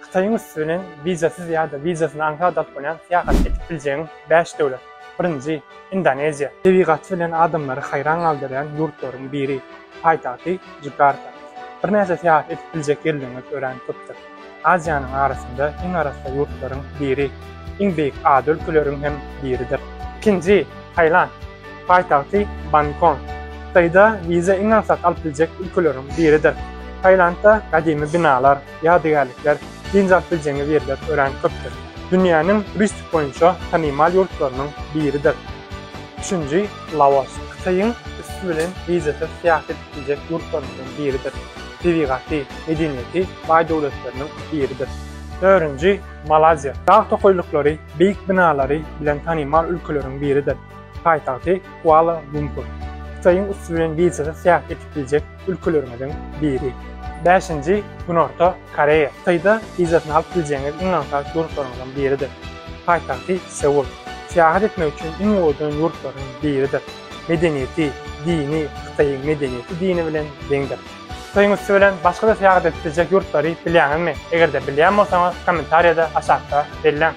Xitayın üstünen vizasız ya da vizasını Ankara'da bolan seyahat edip bileceğin 5 döwlet. Birinci, Endonezya. Tebigat bilen adamları hayran kaldıran yurtların biri. Paytahty Jakarta. Bir näse seyahat edip bilecek yerlerine öğrenip tuttuk. Asya'nın arasında en arasında yurtların biri. En büyük ada ülkelerin hem biridir. İkinci, Tayland. Paytahty Bangkok. Xitayda viza en alsat alıp bilecek ülkelerin biridir. Taylandda kadimi binalar, yadigarlikler, dinzat bileceğini yerler öğrenip tuttuk. Dünyanın turistik boyunca tanımal yurtlarının biridir. Üçüncü, Laos. Xitayın üstü bilen vizasız seyahat edilecek yurtlarının biridir. Tebigaty, medeniyeti, bay döwletlerinin biridir. Dördüncü, Malezya. Dağ tokoylukları, büyük binaları bilen tanımal ülkelerin biridir. Paytahty Kuala Lumpur. Xitayın üstü bilen vizasız seyahat edilecek ülkelerin biri. Beşinci, Güney Koreya. Xitayda vizasını alıp bileceğiniz en alçak yurtlarından biridir. Paytahty Seul. Seyahat etmek için en uygun yurtların biridir. Medeniyeti, dini, Xitayın medeniyeti dini bilen deňdir. Xitayın üstü bilen başga da seyahat edilecek yurtları bilýäňizmi? Eger de bilýän bolsaňyz, kommentariýada aşagda belläň.